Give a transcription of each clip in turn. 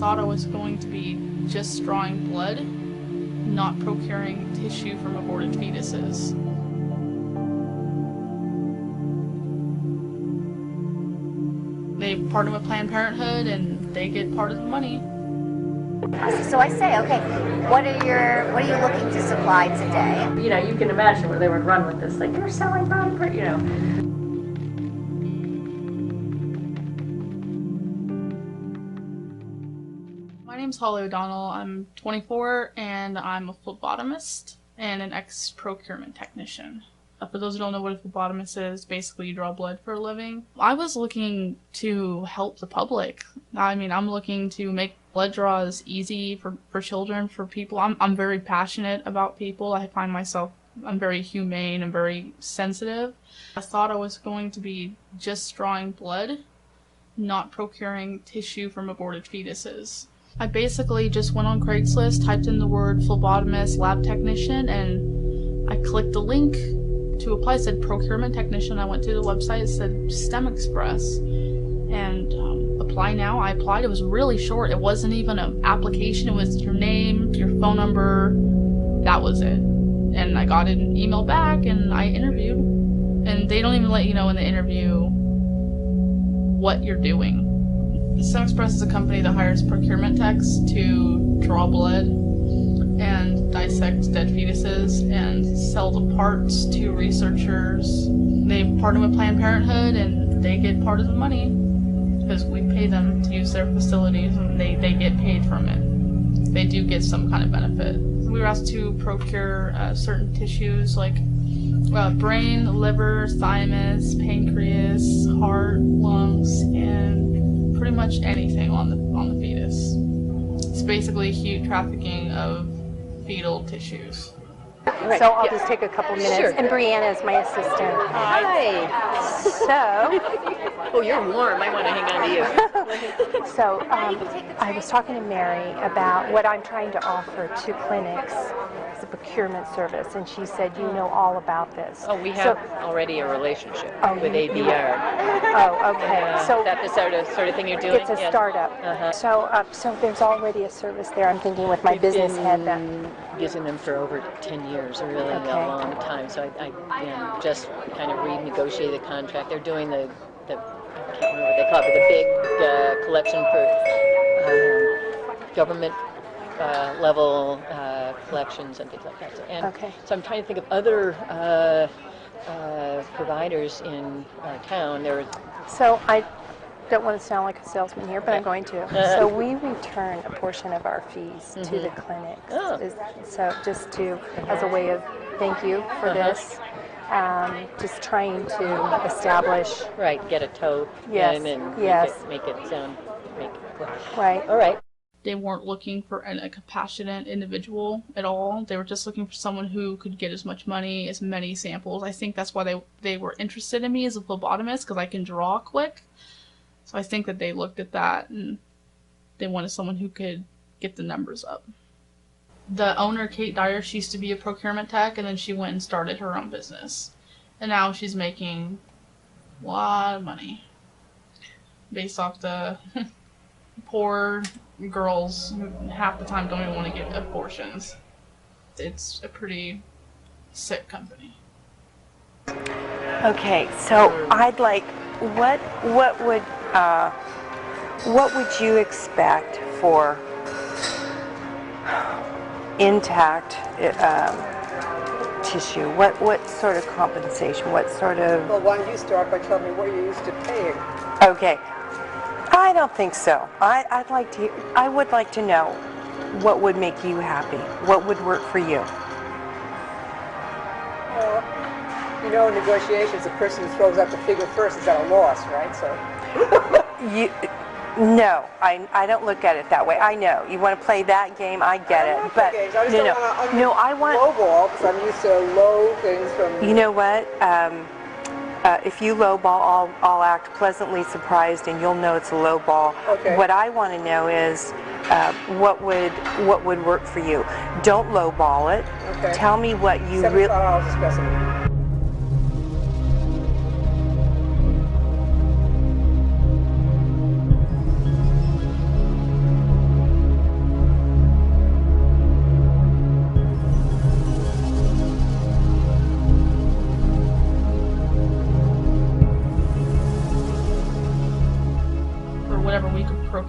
thought I was going to be just drawing blood, not procuring tissue from aborted fetuses. They partner with Planned Parenthood and they get part of the money. So I say, okay, what are you looking to supply today? You know, you can imagine where they would run with this, like, you're selling blood, you know. My name's Holly O Donnell. I'm 24 and I'm a phlebotomist and an ex-procurement technician. For those who don't know what a phlebotomist is, basically you draw blood for a living. I was looking to help the public. I mean, I'm looking to make blood draws easy for children, for people. I'm very passionate about people. I find myself, I'm very humane and very sensitive. I thought I was going to be just drawing blood, not procuring tissue from aborted fetuses. I basically just went on Craigslist, typed in the word phlebotomist, lab technician, and I clicked the link to apply. It said procurement technician. I went to the website, it said StemExpress, and apply now. I applied. It was really short. It wasn't even an application. It was your name, your phone number, that was it. And I got an email back and I interviewed, and they don't even let you know in the interview what you're doing. StemExpress is a company that hires procurement techs to draw blood and dissect dead fetuses and sell the parts to researchers. They partner with Planned Parenthood and they get part of the money because we pay them to use their facilities and they get paid from it. They do get some kind of benefit. We were asked to procure certain tissues like brain, liver, thymus, pancreas, heart, lungs, and pretty much anything on the fetus. It's basically huge trafficking of fetal tissues. Right. So I'll just take a couple minutes. Sure. And Brianna is my assistant. Hi. So, Oh, you're warm. I want to hang on to you. so I was talking to Mary about what I'm trying to offer to clinics as a procurement service, and she said, you know all about this. Oh, we have already a relationship with ABR. Oh, okay. So that's the sort of thing you're doing? it's a startup. So there's already a service there. I'm thinking with my business head that using them for over 10 years, a really long time. So I just kind of renegotiated the contract. They're doing the I can't remember what they call it, but the big collection for government level collections and things like that. So I'm trying to think of other providers in our town. So I don't want to sound like a salesman here, but I'm going to. So we return a portion of our fees to the clinics. So just as a way of thank you for this. Just trying to establish. Right, get a toe in and make it sound, Right. All right. They weren't looking for a compassionate individual at all. They were just looking for someone who could get as much money, as many samples. I think that's why they were interested in me as a phlebotomist, because I can draw quick. So I think that they looked at that and they wanted someone who could get the numbers up. The owner, Kate Dyer, she used to be a procurement tech, and then she went and started her own business. And now she's making a lot of money based off the poor girls who half the time don't even want to get abortions. It's a pretty sick company. Okay, so I'd like, what would you expect for intact tissue? What sort of compensation? What sort of? Well, why don't you start by telling me what you're used to paying? Okay, I don't think so. I would like to know what would make you happy. What would work for you? Well, you know, in negotiations, the person who throws out the figure first is at a loss, right? So. No, I don't look at it that way. I know you want to play that game. I get it, but no, I want lowball because I'm used to low things from. You know what? If you lowball, I'll act pleasantly surprised, and you'll know it's a lowball. Okay. What I want to know is what would work for you. Don't lowball it. Okay. Tell me what you really. $75 a specimen.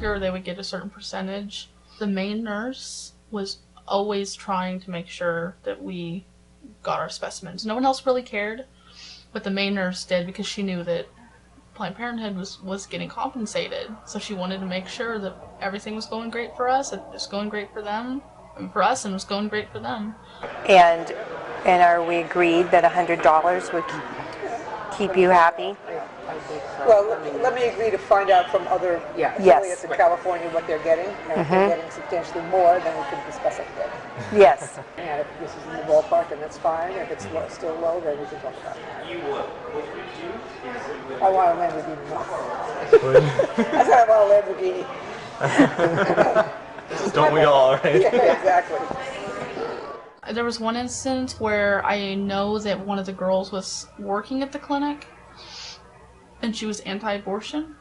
procure, they would get a certain percentage. The main nurse was always trying to make sure that we got our specimens. No one else really cared, but the main nurse did, because she knew that Planned Parenthood was getting compensated. So she wanted to make sure that everything was going great for us, it was going great for them, and for us, and it was going great for them. And are we agreed that $100 would keep you happy? Well, let me agree to find out from other affiliates in California what they're getting. And if they're getting substantially more, then we can discuss it again. Yes. And if this is in the ballpark, then that's fine. If it's still low, then we can talk about it. I want a Lamborghini. I said I want a Lamborghini. Don't we all, right? Yeah, exactly. There was one instance where I know that one of the girls was working at the clinic, and she was anti-abortion,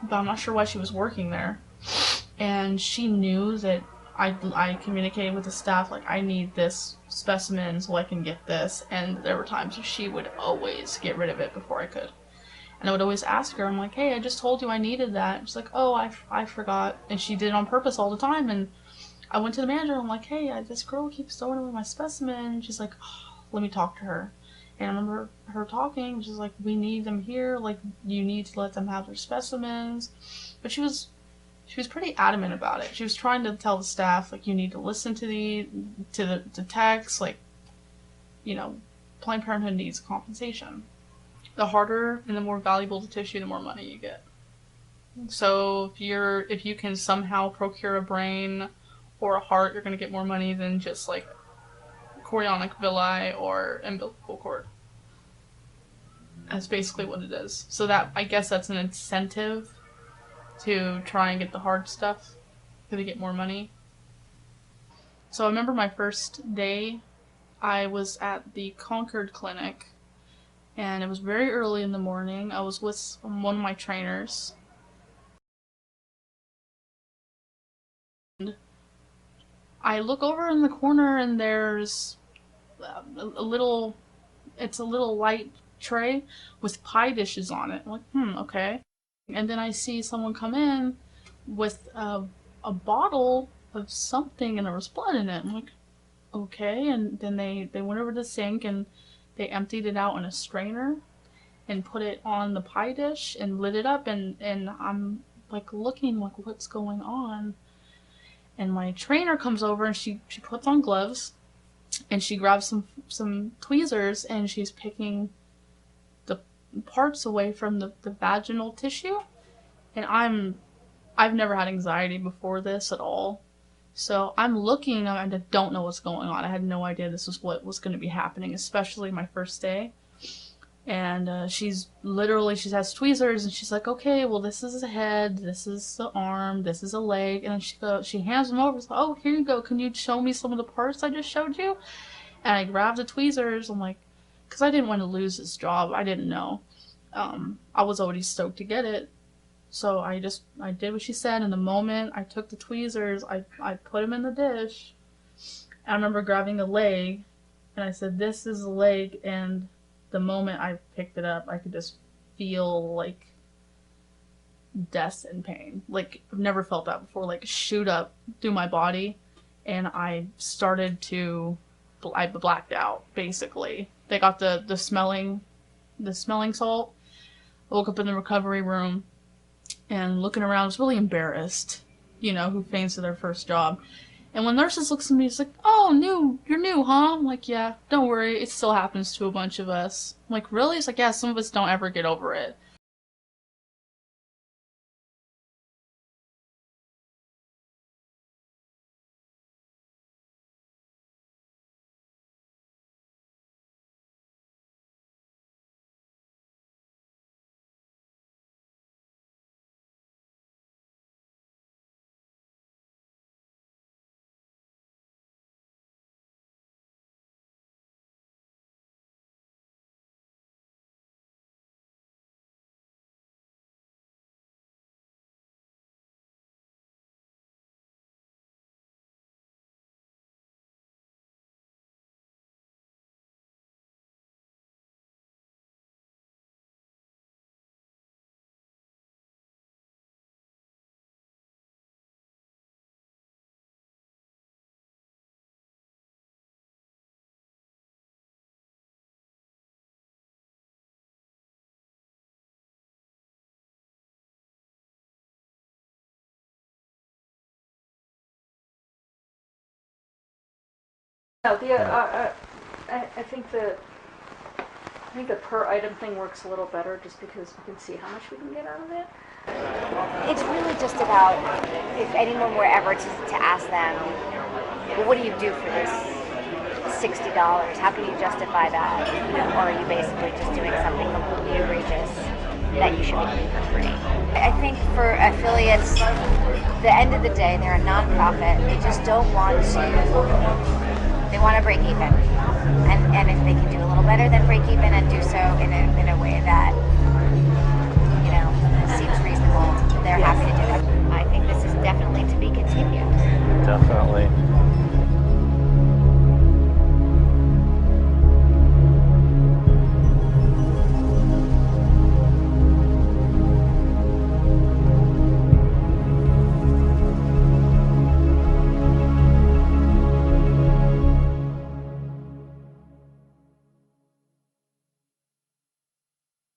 but I'm not sure why she was working there. And she knew that I communicated with the staff, like, I need this specimen so I can get this, and there were times where she would always get rid of it before I could. And I would always ask her, I'm like, hey, I just told you I needed that. And she's like, oh, I forgot. And she did it on purpose all the time. And I went to the manager, I'm like, hey, this girl keeps throwing away my specimen. And she's like, oh, let me talk to her. And I remember her talking, she's like, we need them here, like, you need to let them have their specimens. But she was pretty adamant about it. She was trying to tell the staff, like, you need to listen to the text, like, you know, Planned Parenthood needs compensation. The harder and the more valuable the tissue, the more money you get. So if you can somehow procure a brain or a heart, you're going to get more money than just, like, chorionic villi or umbilical cord. That's basically what it is. So that, I guess that's an incentive to try and get the hard stuff, because they get more money. So I remember my first day, I was at the Concord clinic, and it was very early in the morning. I was with one of my trainers. And I look over in the corner, and there's a little light tray with pie dishes on it. I'm like, okay. And then I see someone come in with a bottle of something, and there was blood in it. I'm like, okay. And then they went over to the sink, and they emptied it out in a strainer and put it on the pie dish and lit it up, and I'm like looking like, what's going on? And my trainer comes over, and she puts on gloves, and she grabs some tweezers, and she's picking the parts away from the vaginal tissue. And I've never had anxiety before this at all. So I'm looking, and I don't know what's going on. I had no idea this was what was going to be happening, especially my first day. And she has tweezers, and she's like, okay, well, this is the head, this is the arm, this is a leg. And then she hands them over. She's like, oh, here you go. Can you show me some of the parts I just showed you? And I grabbed the tweezers. I'm like, because I didn't want to lose this job. I didn't know. I was already stoked to get it. So I did what she said. And the moment I took the tweezers, I put them in the dish. And I remember grabbing the leg, and I said, this is the leg. And the moment I picked it up, I could just feel, like, death and pain. Like, I've never felt that before. Like, shoot up through my body. And I blacked out, basically. They got the smelling salt. I woke up in the recovery room, and looking around, I was really embarrassed, who faints to their first job. And when nurses looks at me, it's like, oh, you're new, huh? I'm like, yeah, don't worry, it still happens to a bunch of us. I'm like, really? It's like, yeah, some of us don't ever get over it. No, I think the per item thing works a little better just because we can see how much we can get out of it. It's really just about if anyone were ever to ask them, well, what do you do for this $60? How can you justify that? Or are you basically just doing something completely egregious that you should be doing for free? I think for affiliates, the end of the day, they're a non-profit. They just don't want to. They want to break even, and if they can do a little better than break even and do so in a way that seems reasonable, they're happy to